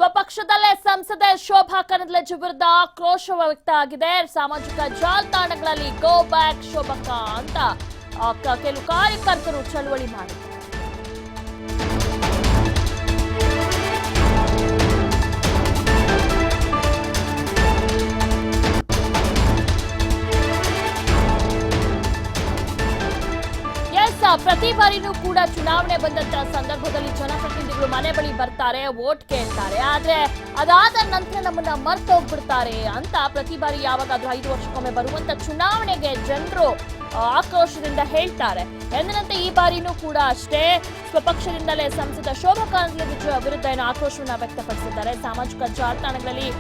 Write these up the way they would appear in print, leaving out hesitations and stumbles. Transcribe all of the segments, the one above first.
ಸ್ವಪಕ್ಷದಲ್ಲೇ ಸಂಸದೆ ಶೋಭಾ ಕರಂದ್ಲಾಜೆ ವಿರುದ್ಧ ಆಕ್ರೋಶ ವ್ಯಕ್ತ ಆಗಿದೆ. ಸಾಮಾಜಿಕ ಜಾಲತಾಣಗಳಲ್ಲಿ ಗೋ ಬ್ಯಾಕ್ ಶೋಭಾ ಅಂತ ಕೆಲವು ಕಾರ್ಯಕರ್ತರು ಚಳವಳಿ ಮಾಡಿದ್ದಾರೆ. ಪ್ರತಿ ಬಾರಿನೂ ಕೂಡ ಚುನಾವಣೆ ಬಂದಂತ ಸಂದರ್ಭದಲ್ಲಿ ಜನಪ್ರತಿನಿಧಿಗಳು ಮನೆ ಬಳಿ ಬರ್ತಾರೆ, ವೋಟ್ ಕೇಳ್ತಾರೆ. ಆದ್ರೆ ಅದಾದ ನಂತರ ನಮ್ಮನ್ನ ಮರ್ತು ಹೋಗ್ಬಿಡ್ತಾರೆ ಅಂತ ಪ್ರತಿ ಬಾರಿ ಯಾವಾಗಾದ್ರೂ 5 ವರ್ಷಕ್ಕೊಮ್ಮೆ ಬರುವಂತ ಚುನಾವಣೆಗೆ ಜನರು ಆಕ್ರೋಶದಿಂದ ಹೇಳ್ತಾರೆ. ಎಂದಿನಂತೆ ಈ ಬಾರಿನೂ ಕೂಡ ಅಷ್ಟೇ ಸ್ವಪಕ್ಷದಿಂದಲೇ ಸಂಸದ ಶೋಭಾ ಕರಂದ್ಲಾಜೆ ವಿರುದ್ಧ ಏನು ಆಕ್ರೋಶವನ್ನ ವ್ಯಕ್ತಪಡಿಸಿದ್ದಾರೆ. ಸಾಮಾಜಿಕ ಜಾಲತಾಣಗಳಲ್ಲಿ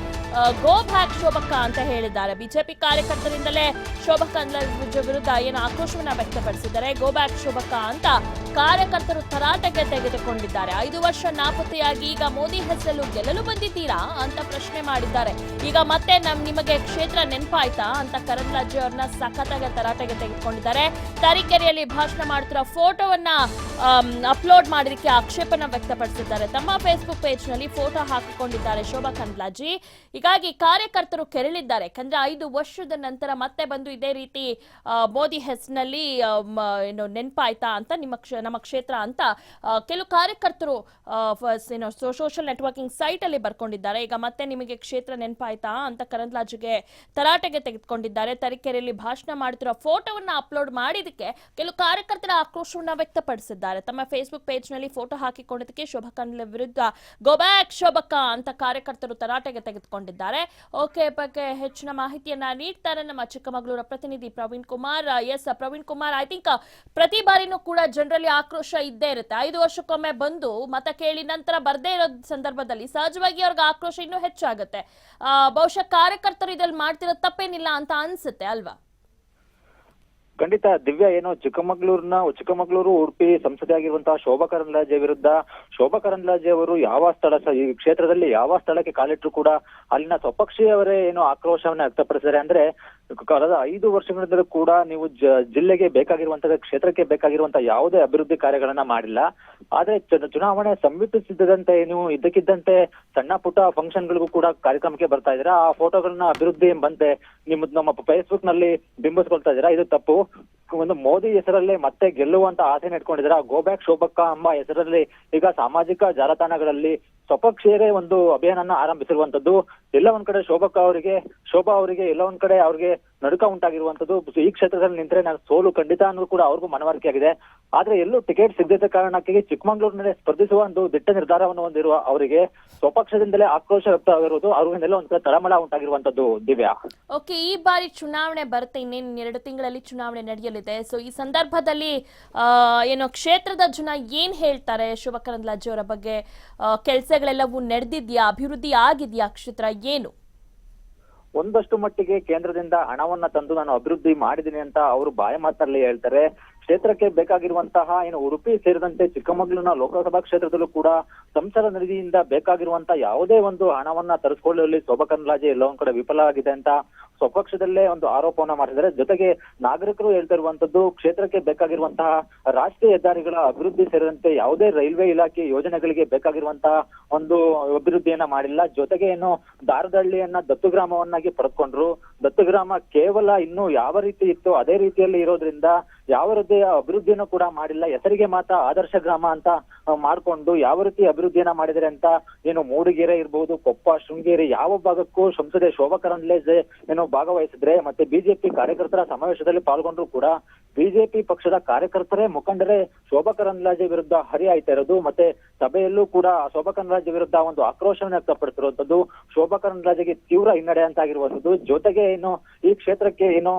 ಗೋ ಬ್ಯಾಕ್ ಶೋಭಾ ಅಂತ ಹೇಳಿದ್ದಾರೆ. ಬಿಜೆಪಿ ಕಾರ್ಯಕರ್ತರಿಂದಲೇ ಶೋಭಾ ಕರಂದ್ಲಾಜೆ ವಿರುದ್ಧ ಏನು ಆಕ್ರೋಶವನ್ನ ವ್ಯಕ್ತಪಡಿಸಿದ್ದಾರೆ. ಗೋ ಬ್ಯಾಕ್ ಶೋಭಾ ಅಂತ ಕಾರ್ಯಕರ್ತರು ತರಾಟೆಗೆ ತೆಗೆದುಕೊಂಡಿದ್ದಾರೆ. 5 ವರ್ಷ ನಾಪತ್ತೆಯಾಗಿ ಈಗ ಮೋದಿ ಹೆಸರಲ್ಲೂ ಗೆಲ್ಲಲು ಬಂದಿದ್ದೀರಾ ಅಂತ ಪ್ರಶ್ನೆ ಮಾಡಿದ್ದಾರೆ. ಈಗ ಮತ್ತೆ ನಿಮಗೆ ಕ್ಷೇತ್ರ ನೆನಪಾಯ್ತಾ ಅಂತ ಕರಂದ್ಲಾಜೆ ಅವ್ರನ್ನ ಸಖತ್ತಾಗಿ ತರಾಟೆಗೆ ತೆಗೆದುಕೊಂಡಿದ್ದಾರೆ. ತರೀಕೆರೆಯಲ್ಲಿ ಭಾಷಣ ಮಾಡುತ್ತಿರೋ ಫೋಟೋವನ್ನ ಅಪ್ಲೋಡ್ ಮಾಡಿದಕ್ಕೆ ಆಕ್ಷೇಪನ ವ್ಯಕ್ತಪಡಿಸಿದ್ದಾರೆ. ತಮ್ಮ ಫೇಸ್ಬುಕ್ ಪೇಜ್ ನಲ್ಲಿ ಫೋಟೋ ಹಾಕಿಕೊಂಡಿದ್ದಾರೆ ಶೋಭಾ ಕರಂದ್ಲಾಜೆ. ಹೀಗಾಗಿ ಕಾರ್ಯಕರ್ತರು ಕೆರಳಿದ್ದಾರೆ. ಯಾಕಂದ್ರೆ 5 ವರ್ಷದ ನಂತರ ಮತ್ತೆ ಬಂದು ಇದೇ ರೀತಿ ಮೋದಿ ಹೆಸರಿನಲ್ಲಿ ಏನು ನೆನಪಾಯ್ತಾ ಅಂತ ನಮ್ಮ ಕ್ಷೇತ್ರ ಅಂತ ಕೆಲವು ಕಾರ್ಯಕರ್ತರು ಸೋಷಿಯಲ್ ನೆಟ್ವರ್ಕಿಂಗ್ ಸೈಟ್ ಅಲ್ಲಿ ಬರ್ಕೊಂಡಿದ್ದಾರೆ. ಈಗ ಮತ್ತೆ ನಿಮಗೆ ಕ್ಷೇತ್ರ ನೆನಪಾಯ್ತಾ ಅಂತ ಕರಂದ್ಲಾಜೆಗೆ ತರಾಟೆಗೆ ತೆಗೆದುಕೊಂಡಿದ್ದಾರೆ. ತರೀಕೆರೆಯಲ್ಲಿ ಭಾಷಣ ಮಾಡುತ್ತಿರುವ ಫೋಟೋವನ್ನ ಅಪ್ಲೋಡ್ ಮಾಡಿದಕ್ಕೆ ಕೆಲವು ಕಾರ್ಯಕರ್ತರ ಆಕ್ರೋಶವನ್ನ ವ್ಯಕ್ತಪಡಿಸಿದ್ದಾರೆ. ತಮ್ಮ ಫೇಸ್ಬುಕ್ ಪೇಜ್ ನಲ್ಲಿ ಫೋಟೋ ಹಾಕಿಕೊಂಡಿದ್ದಕ್ಕೆ ಶೋಭಾ ಕರಂದ್ಲಾಜೆ ವಿರುದ್ಧ ಗೋ ಬ್ಯಾಕ್ ಶೋಭಾ ಅಂತ ಕಾರ್ಯಕರ್ತರು ತರಾಟೆಗೆ ತೆಗೆದುಕೊಂಡಿದ್ದಾರೆ. ಓಕೆ, ಬಗ್ಗೆ ಹೆಚ್ಚಿನ ಮಾಹಿತಿಯನ್ನ ನೀಡ್ತಾರೆ ನಮ್ಮ ಚಿಕ್ಕಮಗಳೂರ ಪ್ರತಿನಿಧಿ ಪ್ರವೀಣ್ ಕುಮಾರ್. ಪ್ರವೀಣ್ ಕುಮಾರ್, ಐ ಥಿಂಕ್ ಪ್ರತಿ ಬಾರಿನೂ ಕೂಡ ಜನರಲ್ಲಿ ಆಕ್ರೋಶ ಇದ್ದೇ ಇರುತ್ತೆ. 5 ವರ್ಷಕ್ಕೊಮ್ಮೆ ಬಂದು ಮತ ಕೇಳಿ ನಂತರ ಬರ್ದೇ ಇರೋ ಸಂದರ್ಭದಲ್ಲಿ ಸಹಜವಾಗಿ ಅವ್ರಿಗೆ ಆಕ್ರೋಶ ಇನ್ನೂ ಹೆಚ್ಚಾಗುತ್ತೆ. ಬಹುಶಃ ಕಾರ್ಯಕರ್ತರು ಇದ್ರಲ್ಲಿ ಮಾಡ್ತಿರೋ ತಪ್ಪೇನಿಲ್ಲ ಅಂತ ಅನ್ಸುತ್ತೆ ಅಲ್ವಾ? ಖಂಡಿತ ದಿವ್ಯಾ, ಏನು ಚಿಕ್ಕಮಗಳೂರು ಉಡುಪಿ ಸಂಸದೆ ಆಗಿರುವಂತಹ ಶೋಭಾ ಕರಂದ್ಲಾಜೆ ವಿರುದ್ಧ ಶೋಭಾ ಕರಂದ್ಲಾಜೆ ಅವರು ಯಾವ ಈ ಕ್ಷೇತ್ರದಲ್ಲಿ ಯಾವ ಸ್ಥಳಕ್ಕೆ ಕಾಲಿಟ್ಟರು ಕೂಡ ಅಲ್ಲಿನ ಸ್ವಪಕ್ಷೀಯವರೇ ಏನು ಆಕ್ರೋಶವನ್ನ ವ್ಯಕ್ತಪಡಿಸಿದ್ದಾರೆ. ಅಂದ್ರೆ ಕಳೆದ 5 ವರ್ಷಗಳಿಂದಲೂ ಕೂಡ ನೀವು ಜಿಲ್ಲೆಗೆ ಬೇಕಾಗಿರುವಂತಹ ಕ್ಷೇತ್ರಕ್ಕೆ ಬೇಕಾಗಿರುವಂತಹ ಯಾವುದೇ ಅಭಿವೃದ್ಧಿ ಕಾರ್ಯಗಳನ್ನ ಮಾಡಿಲ್ಲ. ಆದ್ರೆ ಚುನಾವಣೆ ಸಮೀಪಿಸಿದಂತೆ ನೀವು ಇದ್ದಕ್ಕಿದ್ದಂತೆ ಸಣ್ಣ ಪುಟ್ಟ ಫಂಕ್ಷನ್ ಗಳಿಗೂ ಕೂಡ ಕಾರ್ಯಕ್ರಮಕ್ಕೆ ಬರ್ತಾ ಇದ್ದೀರಾ. ಆ ಫೋಟೋಗಳನ್ನ ಅಭಿವೃದ್ಧಿ ಎಂಬಂತೆ ನಮ್ಮ ಫೇಸ್ಬುಕ್ ನಲ್ಲಿ ಬಿಂಬಿಸ್ಕೊಳ್ತಾ ಇದ್ದೀರಾ. ಇದು ತಪ್ಪು. ಒಂದು ಮೋದಿ ಹೆಸರಲ್ಲಿ ಮತ್ತೆ ಗೆಲ್ಲುವಂತ ಆಸೆ ಇಟ್ಕೊಂಡಿದ್ದೀರಾ. ಗೋ ಬ್ಯಾಕ್ ಶೋಭಾ ಎಂಬ ಹೆಸರಲ್ಲಿ ಈಗ ಸಾಮಾಜಿಕ ಜಾಲತಾಣಗಳಲ್ಲಿ ಸ್ವಪಕ್ಷೀಯರೇ ಒಂದು ಅಭಿಯಾನ ಆರಂಭಿಸಿರುವಂತದ್ದು. ಎಲ್ಲ ಒಂದ್ ಕಡೆ ಶೋಭಾ ಅವರಿಗೆ ಎಲ್ಲ ಒಂದ್ ಕಡೆ ಅವ್ರಿಗೆ ನಡುಕ ಉಂಟಾಗಿರುವಂತದ್ದು. ಈ ಕ್ಷೇತ್ರದಲ್ಲಿ ನಿಂತರೆ ನಾನು ಸೋಲು ಖಂಡಿತ ಅನ್ನೋದು ಕೂಡ ಅವ್ರಿಗೂ ಮನವರಿಕೆ ಆಗಿದೆ. ಆದ್ರೆ ಎಲ್ಲೂ ಟಿಕೆಟ್ ಸಿಗದ ಕಾರಣಕ್ಕಾಗಿ ಚಿಕ್ಕಮಗಳೂರಿನಲ್ಲಿ ಸ್ಪರ್ಧಿಸುವ ಒಂದು ದಿಟ್ಟ ನಿರ್ಧಾರವನ್ನು ಹೊಂದಿರುವ ಅವರಿಗೆ ಸ್ವಪಕ್ಷದಿಂದಲೇ ಆಕ್ರೋಶ ವ್ಯಕ್ತವಾಗಿರುವುದು, ಅವ್ರಿಗೆಲ್ಲ ಒಂದ್ ಕಡೆ ತಳಮಳ ಉಂಟಾಗಿರುವಂತದ್ದು. ದಿವ್ಯಾ, ಓಕೆ, ಈ ಬಾರಿ ಚುನಾವಣೆ ಬರುತ್ತೆ, ಇನ್ನೇನು 2 ತಿಂಗಳಲ್ಲಿ ಚುನಾವಣೆ ನಡೆಯಲಿದೆ. ಸೊ ಈ ಸಂದರ್ಭದಲ್ಲಿ ಏನು ಕ್ಷೇತ್ರದ ಜನ ಏನ್ ಹೇಳ್ತಾರೆ ಶೋಭಾ ಕರಂದ್ಲಾಜೆ ಅವರ ಬಗ್ಗೆ? ಕೆಲಸಗಳೆಲ್ಲವೂ ನಡೆದಿದ್ಯಾ? ಅಭಿವೃದ್ಧಿ ಆಗಿದ್ಯಾ? ಕ್ಷೇತ್ರ ಏನು? ಒಂದಷ್ಟು ಮಟ್ಟಿಗೆ ಕೇಂದ್ರದಿಂದ ಹಣವನ್ನ ತಂದು ನಾನು ಅಭಿವೃದ್ಧಿ ಮಾಡಿದ್ದೀನಿ ಅಂತ ಅವರು ಬಾಯ ಮಾತಲ್ಲಿ ಹೇಳ್ತಾರೆ. ಕ್ಷೇತ್ರಕ್ಕೆ ಬೇಕಾಗಿರುವಂತಹ ಏನು ಉಡುಪಿ ಸೇರಿದಂತೆ ಚಿಕ್ಕಮಗಳೂರಿನ ಲೋಕಸಭಾ ಕ್ಷೇತ್ರದಲ್ಲೂ ಕೂಡ ಸಂಸದ ನಿಧಿಯಿಂದ ಬೇಕಾಗಿರುವಂತಹ ಯಾವುದೇ ಒಂದು ಹಣವನ್ನ ತರಿಸಿಕೊಳ್ಳುವಲ್ಲಿ ಶೋಭಾ ಕರಂದ್ಲಾಜೆ ಎಲ್ಲೋ ಒಂದ್ ಕಡೆ ವಿಫಲ ಆಗಿದೆ ಅಂತ ಸ್ವಪಕ್ಷದಲ್ಲೇ ಒಂದು ಆರೋಪವನ್ನ ಮಾಡಿದ್ದಾರೆ. ಜೊತೆಗೆ ನಾಗರಿಕರು ಹೇಳ್ತಾ ಇರುವಂತದ್ದು, ಕ್ಷೇತ್ರಕ್ಕೆ ಬೇಕಾಗಿರುವಂತಹ ರಾಷ್ಟ್ರೀಯ ಹೆದ್ದಾರಿಗಳ ಅಭಿವೃದ್ಧಿ ಸೇರಿದಂತೆ ಯಾವುದೇ ರೈಲ್ವೆ ಇಲಾಖೆ ಯೋಜನೆಗಳಿಗೆ ಬೇಕಾಗಿರುವಂತಹ ಒಂದು ಅಭಿವೃದ್ಧಿಯನ್ನ ಮಾಡಿಲ್ಲ. ಜೊತೆಗೆ ಏನು ದಾರದಹಳ್ಳಿಯನ್ನ ದತ್ತು ಗ್ರಾಮವನ್ನಾಗಿ ಪಡೆದುಕೊಂಡ್ರು. ದತ್ತು ಗ್ರಾಮ ಕೇವಲ ಇನ್ನು ಯಾವ ರೀತಿ ಇತ್ತು ಅದೇ ರೀತಿಯಲ್ಲಿ ಇರೋದ್ರಿಂದ ಯಾವ ರೀತಿಯ ಅಭಿವೃದ್ಧಿಯನ್ನು ಕೂಡ ಮಾಡಿಲ್ಲ. ಹೆಸರಿಗೆ ಮಾತ್ರ ಆದರ್ಶ ಗ್ರಾಮ ಅಂತ ಮಾಡ್ಕೊಂಡು ಯಾವ ರೀತಿ ಅಭಿವೃದ್ಧಿಯನ್ನ ಮಾಡಿದರೆ ಅಂತ ಏನು ಮೂಡಿಗೆರೆ ಇರ್ಬೋದು, ಕೊಪ್ಪ, ಶೃಂಗೇರಿ ಯಾವ ಭಾಗಕ್ಕೂ ಸಂಸದೆ ಶೋಭಾ ಕರಂದ್ಲಾಜೆ ಏನು ಭಾಗವಹಿಸಿದ್ರೆ ಮತ್ತೆ ಬಿಜೆಪಿ ಕಾರ್ಯಕರ್ತರ ಸಮಾವೇಶದಲ್ಲಿ ಪಾಲ್ಗೊಂಡ್ರು ಕೂಡ ಬಿಜೆಪಿ ಪಕ್ಷದ ಕಾರ್ಯಕರ್ತರೇ ಮುಖಂಡರೇ ಶೋಭಾ ಕರಂದ್ಲಾಜೆ ವಿರುದ್ಧ ಹರಿಯಾಯ್ತಾ ಇರೋದು. ಮತ್ತೆ ಸಭೆಯಲ್ಲೂ ಕೂಡ ಶೋಭಾ ಕರಂದ್ಲಾಜೆ ವಿರುದ್ಧ ಒಂದು ಆಕ್ರೋಶವನ್ನು ವ್ಯಕ್ತಪಡಿಸಿರುವಂತದ್ದು, ಶೋಭಾ ಕರಂದ್ಲಾಜೆಗೆ ತೀವ್ರ ಹಿನ್ನಡೆ ಅಂತಾಗಿರುವಂತದ್ದು. ಜೊತೆಗೆ ಏನು ಈ ಕ್ಷೇತ್ರಕ್ಕೆ ಏನು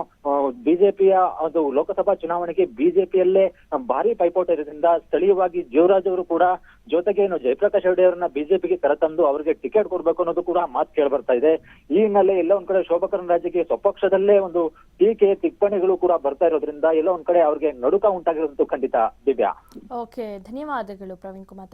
ಬಿಜೆಪಿಯ ಒಂದು ಲೋಕಸಭಾ ಚುನಾವಣೆಗೆ ಬಿಜೆಪಿಯಲ್ಲೇ ಭಾರಿ ಪೈಪೋಟಿ ಇರೋದ್ರಿಂದ ಸ್ಥಳೀಯವಾಗಿ ಜೀವರಾಜ್ ಅವರು ಕೂಡ ಜೊತೆಗೆ ಏನು ಜಯಪ್ರಕಾಶ್ ರೆಡ್ಡಿ ಅವರನ್ನ ಬಿಜೆಪಿಗೆ ಕರೆತಂದು ಅವರಿಗೆ ಟಿಕೆಟ್ ಕೊಡ್ಬೇಕು ಅನ್ನೋದು ಕೂಡ ಮಾತು ಕೇಳಿ ಬರ್ತಾ ಇದೆ. ಈ ಹಿನ್ನೆಲೆ ಎಲ್ಲ ಒಂದ್ ಕಡೆ ಶೋಭಾ ಕರಂದ್ಲಾಜೆಗೆ ಸ್ವಪಕ್ಷದಲ್ಲೇ ಒಂದು ಟೀಕೆ ಟಿಪ್ಪಣಿಗಳು ಕೂಡ ಬರ್ತಾ ಇರೋದ್ರಿಂದ ಎಲ್ಲ ಒಂದ್ ಕಡೆ ಅವ್ರಿಗೆ ನಡುಕ ಉಂಟಾಗಿರೋದು ಖಂಡಿತ. ದಿವ್ಯಾ, ಓಕೆ, ಧನ್ಯವಾದಗಳು ಪ್ರವೀಣ್ ಕುಮಾರ್.